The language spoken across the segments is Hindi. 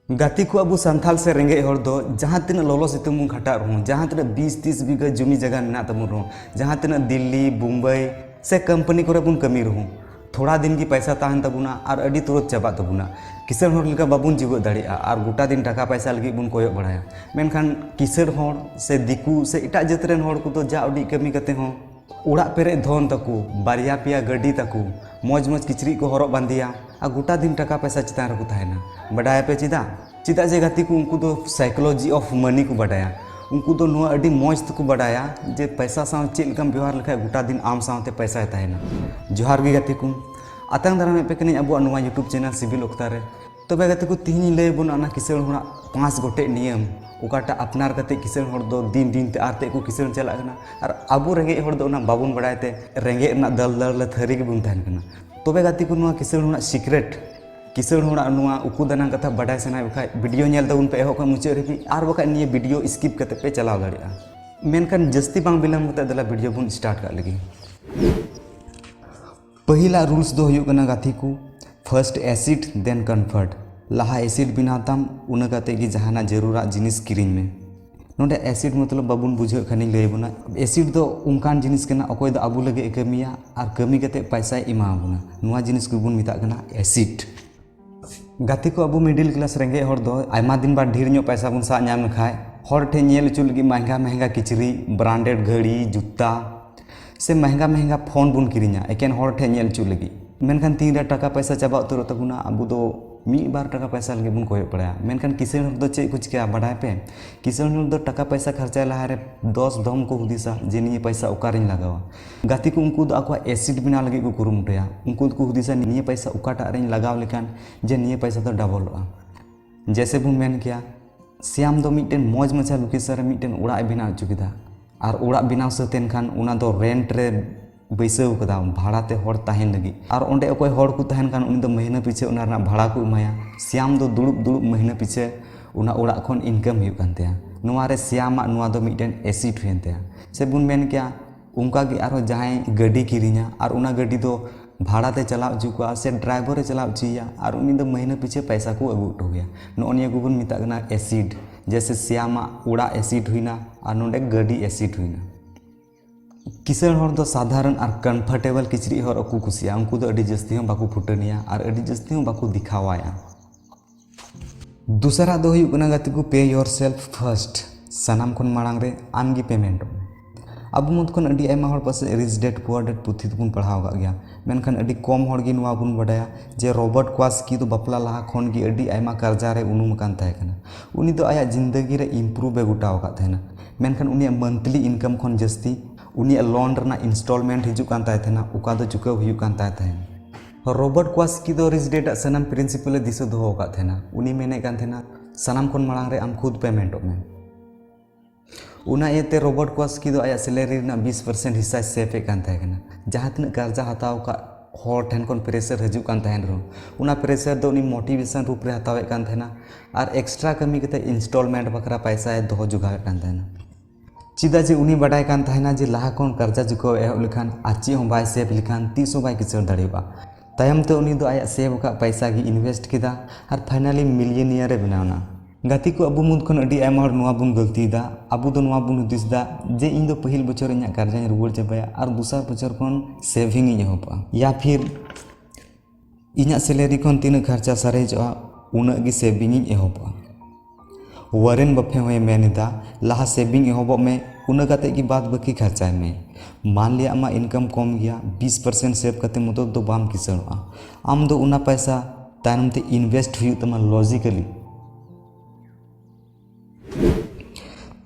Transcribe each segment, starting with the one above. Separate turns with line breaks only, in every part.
गाती को अब सानथाल से रेंगे हर दो जहाँ तीन लोलो सितुंग बन खटा रहूँ जहाँ तीन 20-30 बीघा जमी जगह मेना तबन रहूँ जहाँ तीन दिल्ली मुंबई से कंपनी को बन कमी रहूँ थोड़ा दिन की पैसा तहन तबुना और अड़ी तुरंत चाबा तबुना किसान हर लेका बाबुन जीव दाड़ेगा और गोटा दिन टाका पैसा लगी बन कोयक बड़ाया मेनखान किसान हर से दिकू से एटा जात रेन हर को जा अड़ी कमी कते हों उड़ा पेरे धन तको बारिया पिया गड्डी तको मौज मौज किचरी को हरक बांधिया और गोटा दिन टाका पैसा चितान रको तहना बड़ाया पे चिदा जे गाती को उनको तो साइकोलॉजी ऑफ मनी को बड़ाया उनको तो नुआ अड़ी मौज तको बड़ाया जे पैसा साव चेक कम व्यवहार लेखा गोटा दिन आम सावते पैसा तहना जोहार गी गाती को आतंग दाराम पे कनी अब नुआ यूट्यूब चैनल सिविल ओक्तारे तबे गाती को तीन लय बन आना किसान होना 5 गोटे नियम ओकाटा अपनार कते किसान हर दो दिन दिन ते आरते को किसान चला और अब रेंगे हर दो बाबन बड़ाते रेंगे दल दल थरी के बन तहन कना तबे गाती को नुआ किसान होना सीक्रेट किसान होना नुआ उकू दाना कथा बड़ा सना बखा वीडियो नेल तबन पे एहक मुचाद रेबी और बखा निये वीडियो स्किप करते पे चलाव दाड़िया मेनखान जस्ती बांग बिलम कते दला वीडियो बन स्टार्ट का लगी पहिला रूल्स दो हुयुग कना गाती को फर्स्ट एसिड देन कन्फर्ट लहा एसिड बनाताम उना कते कि जहाना जरूरा जिनिस किरिंग में नोडे एसिड मतलब बाबुन बुझे खानी लय बना एसिड दो उनकान जिनिस कना अकोय दो आबू लगे कमिया और कमी कते पैसा इमा बना नुआ जिनिस को बुन मिता कना एसिड गाती को अब मिडिल क्लास रेंगे हर दो आयमा दिन बाद ढेर नो पैसा बन सा नाम खाय हर ठे नेल चुल लगी महंगा महंगा किचरी ब्रांडेड घड़ी जूता से महंगा महंगा फोन बुन किरिंगा एकेन हर ठे नेल चुल लगी मेनखान तीन टाका पैसा चाबा उतर तबुना अब दो मीड बार टाका पैसा लगे बन कोय पड़ा मेनखान किसान दो चे कुछ क्या बढ़ाए पे किसान दो टाका पैसा खर्चा लहारे 10 दम को हुदिसा जे निये पैसा ओकारिन लगावा गाती को उनको आको एसिड बना लगे को कुरुमुटया उनको को हुदिसा निये पैसा ओकाटा रेन लगाव लेखान जे निये पैसा तो डबलवा जैसे बुन मेन किया श्याम दो मिटन मौज मचा लोकेशन मिटन उड़ा बना चुकीदा और उड़ा बनाव सतेन खान उना दो रेंट रे बैसाव कदा भाड़ाते हर तहन लगी और ओंडे अकोय हर को तहन खान उनी दो महीना पीछे उना रना भाड़ा को एमाया श्याम दो दुड़ुब दुड़ुब महीना पीछे उना उड़ा खन इनकम हुयुग कान तया नुआ रे श्याम नुआ दो मिटन एसिड हुयन तया से बुन मेन किया उनका गे आरो जहां गाड़ी किरिnya और उना गाड़ी दो भाड़ाते चलाव चुका से ड्राइवर चलाव चिया और उनी दो महीना पीछे पैसा को अगू उठो गया नोनिया को बुन मिता कना एसिड जैसे श्याम उड़ा एसिड हुईना और नोंडे गाड़ी एसिड हुईना किसान हर दो साधारण और कम्फर्टेबल किचरी हर को कुसिया उनको दो अड़ी जस्ती हम बाको फुटनिया और अड़ी जस्ती हम बाको दिखावाया दूसरा दो हुयुग कना गाती को पे योर सेल्फ फर्स्ट सनाम खन मांग रे आमगी पेमेंट अब मुद खन अड़ी आयमा हर पासे रिच डैड पुअर डैड पुथी बन पढ़ाव का गया मेनखान अड़ी कम हर गी नुआ बन बडाया जे रॉबर्ट क्वास्की तो बपला लहा खन गी अड़ी आयमा कर्जा रे उनुम कान ताहे कना उनी दो आया जिंदगी रे इम्प्रूव गुटाव का थाना मेनखान उनी मंथली इनकम खन जस्ती उनी लोन रना इंस्टॉलमेंट हिजुक कान ताहे थाना उका दो चुकाव हुयुक कान ताहे थाना रॉबर्ट क्वास्की दो रिच डैड सनाम प्रिंसिपल दिसो दोहो का थाना उनी मेने कान थाना सनाम खन मांग रे आम खुद पेमेंट में उना एते रॉबर्ट क्वास्की दो आया सैलरी ना 20% हिस्सा सेफ कान ताहे कना जहां तिना कर्जा हताव का हर ठेन खन प्रेशर हिजुक कान ताहेन रो उना प्रेशर दो उनी मोटिवेशन रूप रे हतावे कान थाना और एक्स्ट्रा कमी कते इंस्टॉलमेंट बखरा पैसा दोहो जुगावे कान थाना चिदा जे उनी बडाय कान थाना जे लाहा खन कर्जा चुकाव एहब लेखान आची हम बाय सेव लेखान तीस बाय किसान दाड़ेबा तायम ते उनी दो आया सेव का पैसा गी इन्वेस्ट किदा और फाइनली मिलियनियर रे बनावना गाती को अब मुद खन अड़ी आयमा हर नुआ बुन गलतीदा अब दो नुआ बुन हुदिसदा जे इन दो पहिल बछर इᱧ कर्जा रुवाड़ चाबाया और दूसरा बछर खन सेविंग इᱧ एहबा या फिर इᱧ सैलरी खन तीन खर्चा सारेजवा उना गी सेविंग इᱧ एहबा वॉरेन बफे होय मेनिदा लाहा सेविंग एहब में उना कते की बात बाकी खर्चा में मान लिया आमा इनकम कम गया 20% सेव कते मत दो बाम किसणआ आम दो उना पैसा तायनम ते इन्वेस्ट हुई तमा लॉजिकली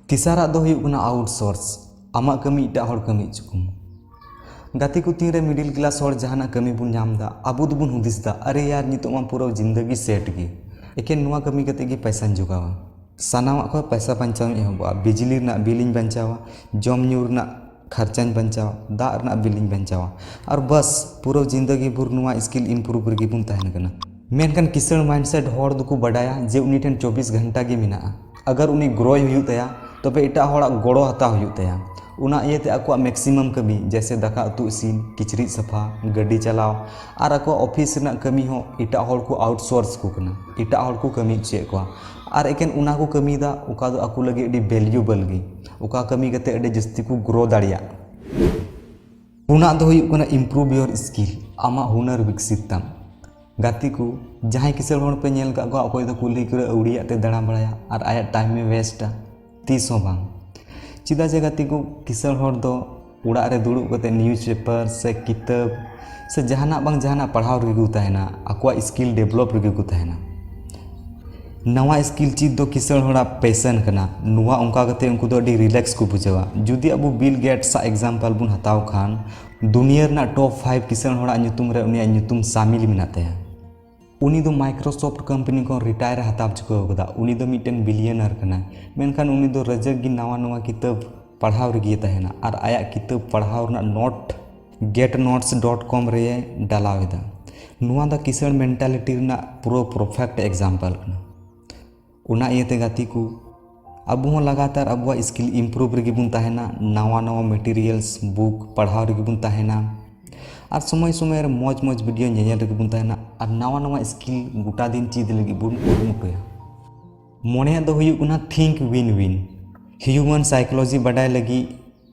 तीसरा दो हुयुग कना आउटसोर्स आमा कमी इटा हर कमी चुकुम गाती को तीन रे मिडिल क्लास हर जहाना कमी बुन नामदा आबू दो बुन हुदिसदा अरे यार नितो मा पूरा जिंदगी सेट गी एकेन नुआ कमी कते गी पैसा जुगावा सानामा को पैसा बंचाव एहबा बिजली रना बिलिंग बंचावा जम न्यू रना खर्चान बंचावा दा रना बिलिंग बंचावा और बस पूरा जिंदगी भर नुआ स्किल इम्प्रूव रगी बुन तहन कना मेनखान किसान माइंडसेट हर दुको बडाया जे उनी ठेन 24 घंटा गे मिना अगर उनी ग्रोय हुयुग तया तबे एटा हड़ा गड़ो हता हुयुग तया उना इयते आको मैक्सिमम कमी जैसे दाका उतु इसिन किचरिज सफा गाड़ी चलाव और आको ऑफिस रना कमी हो इटा हर को आउटसोर्स को कना इटा हर को कमी चे को और एकेन उना को कमी दा उका दो आको लगे अडी वैल्यूएबल गी उका कमी कते अडी जस्ती को ग्रो दाड़िया उना दो हुयुग कना इम्प्रूव योर स्किल आमा हुनर विकसित ताम गाती को जहां किसल होड़ पे नेल का अकोय दो कुली करे औड़िया ते दाड़ा बड़ाया और आया टाइम में वेस्टा तीस हो बांग चिदा जे गाती को किसल होड़ दो उड़ा रे दुड़ुब कते न्यूज़पेपर से किताब से जहाना बांग जहाना पढ़ाव रेगु ताहेना अकोआ स्किल डेवलप रेगु ताहेना नवा स्किल चीज दो किसल होड़ा पैशन कना नुवा उनका कते उनको दो अडी रिलैक्स को बुझावा जुदी अब बिल गेट्स एग्जांपल बुन हताव खान दुनिया ना टॉप 5 किसल होड़ा ᱧᱩᱛᱩᱢ रे उनिया ᱧᱩᱛᱩᱢ शामिल मेनाते उनी दो माइक्रोसॉफ्ट कंपनी को रिटायर हताव चुका कदा उनी दो मिटन बिलियनर कना मेनखान उनी दो रजक गी नवा नवा किताब पढ़ाव रेगी तहेना और आया किताब पढ़ाव ना नोट getnotes.com रे डालावेदा नुवा दा किसल मेंटालिटी ना पूरा परफेक्ट एग्जांपल कना उना इयते गाती को अब हो लगातार अब स्किल इम्प्रूव रेगी बुन तहेना नवा नवा मटेरियल्स बुक पढ़ाव रेगी बुन तहेना और समय समय मौज मौज वीडियो नेल रेगी बुन तहेना और नवा नवा स्किल गोटा दिन चीज लगी बुन कुरुमुटुया मोने दो हुयुग कना think win win human psychology बाडाय लगी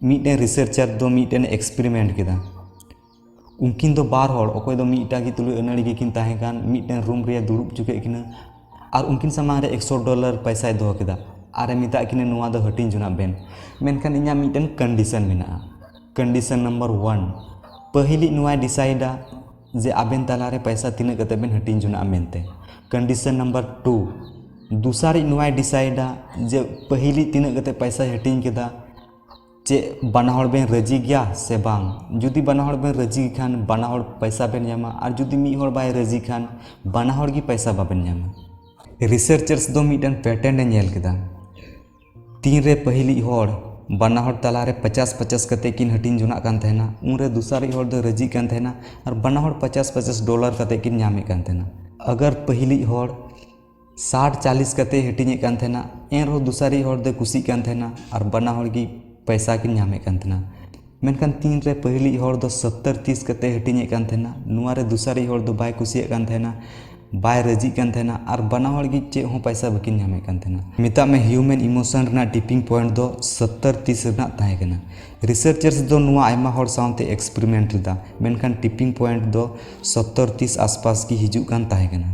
मिटे रिसर्चर दो मिटे एक्सपेरिमेंट केदा उनकिन दो बार हड़ अकोय दो मिटा की तुलु अनड़ी गे किन ताहे कान मिटे रूम रे दुरुब चुके किना और उनकिन सामान रे $100 पैसा दो केदा और मिता किने नुआ दो हटिन जुना बेन मेनखान इन्या मिटन कंडीशन मेना कंडीशन नंबर 1 पहली नुआ डिसाइडा जे आबेन ताला रे पैसा तिना कते बेन हटिन जुना मेनते कंडीशन नंबर 2 दूसरी नुआ डिसाइडा जे पहली तिना कते पैसा हटिन केदा जे बनाहड़ बेन रजी गया से बांग जुदी बनाहड़ बेन रजी खान बनाहड़ पैसा बेन जामा और जुदी मी हड़ बाय रजी खान बनाहड़ की पैसा बाबेन जामा रिसर्चर्स दो मिटन पैटर्न नेल केदा तीन रे पहली हड़ बनाहड़ तला रे 50-50 कते किन हटिन जुना कान थेना उनरे दूसरी हड़ दो रजी कान थेना और बनाहड़ $50-50 कते किन ᱧᱟᱢᱮ कान थेना अगर पहली हड़ 60-40 कते हटिने कान थेना एन रो दूसरी हड़ दो कुसी कान थेना और बनाहड़ की पैसा किन ᱧᱟᱢᱮ कान थेना मेनखान तीन रे पहली हड़ दो 70-30 कते हटिने कान थेना नुआ रे दूसरी हड़ दो बाय कुसिए कान थेना बाय रजी कान थेना और बनाहड़ की चे हो पैसा बकिन ᱧᱟᱢᱮ कान थेना मिता में ह्यूमन इमोशन रना टिपिंग पॉइंट दो 70-30 रना ताहे कना रिसर्चर्स दो नुआ आयमा हड़ साउते एक्सपेरिमेंट दा मेनखान टिपिंग पॉइंट दो 70-30 आसपास की हिजु कान ताहे कना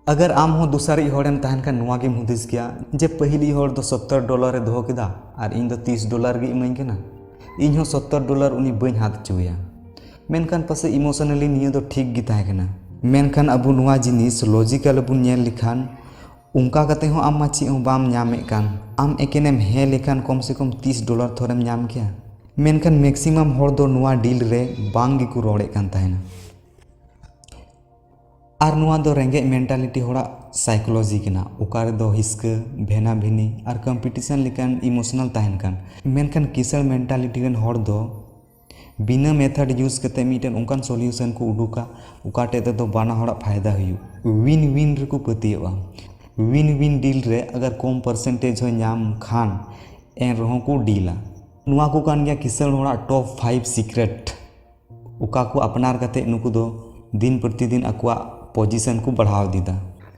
अगर आम हो दूसरी हड़ेम तहन का नुआ के हुदिस किया जे पहली हड़ दो $70 रे दो केदा और इन दो $30 गे इमाइन कना इन हो $70 उनी बइन हाथ चुया मेनखान पासे इमोशनली निया दो ठीक गी ताहे कना मेनखान अब नुआ जिनिस लॉजिकल बुन नेल लिखान उनका कते हो आम माची हो बाम ᱧᱟᱢᱮ कान आम एकेनेम हे लेखान कम से कम $30 थोरेम ᱧᱟᱢ किया मेनखान मैक्सिमम हड़ दो नुआ डील रे बांग गी को रोड़े कान ताहेना और नुआ दो रेंगे मेंटालिटी होड़ा साइकोलॉजी कना उकार दो हिस्क भेना भिनी और कंपटीशन लेकान इमोशनल ताहेन कान मेनखान किसल मेंटालिटी रन हड़ दो बिना मेथड यूज करते मिटन उनकान सॉल्यूशन को उडुका उकाटे ते तो बाना हड़ा फायदा हुयु विन विन रे को पतियवा विन विन डील रे अगर कम परसेंटेज हो ᱧᱟᱢ खान एन रहो को डीला नुआ को कान गया किसल हड़ा टॉप 5 सीक्रेट उका को अपनार कते नुकु दो दिन प्रतिदिन अकुआ पोजीशन को बढ़ाव दीदा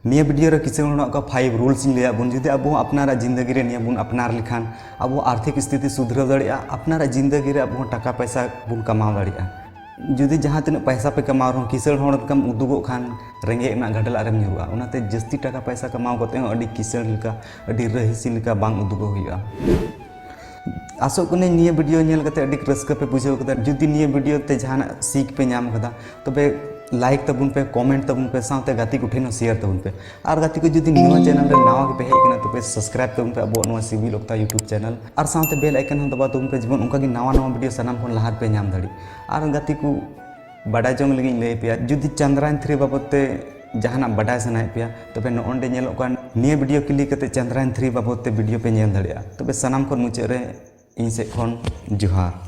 निया वीडियो रे किसल हड़ा का 5 रूल्स लिया बुन जुदि अब अपनारा जिंदगी रे निया बुन अपनार लिखान अब आर्थिक स्थिति सुधर दाड़िया अपनारा जिंदगी रे अब टाका पैसा बुन कमाव दाड़िया जुदि जहाँ तीन पैसा पे कमाव रहो किसल हड़ कम उदुगो खान रेंगे ना घडला रे ᱧᱩᱨᱩᱜᱼᱟ उनाते जस्ती टाका पैसा कमाव कते हो अडी किसल लिका अडी रहिसी लिका बांग उदुगो हुआ आसो कने निया वीडियो नेल कते अडी रस्का पे बुझाव कदा जुदि निया वीडियो ते जहाना सीख पे ᱧᱟᱢ कदा तबे लाइक तबुन पे कमेंट तबुन पे साथे गाती को ठेनो शेयर तबुन पे और गाती को जुदी न्यू चैनल रे नावा के पे हेक ना तो पे सब्सक्राइब तबुन पे अब नवा सिविल ओक्ता यूट्यूब चैनल और साथे बेल आइकन हम दबा तबुन पे जीवन उनका की नवा नवा वीडियो सनाम कोन लहार पे ᱧᱟᱢ दाड़ी और गाती को बड़ा जोंग लगी ले पे जुदी चंद्रयान 3 बाबते जहाना बड़ा सनाय पे तबे नोंडे नेलो कान निया वीडियो क्लिक करते चंद्रयान 3 बाबते वीडियो पे नेल दाड़िया तबे सनाम कोन मुचे रे इन से खन जोहार।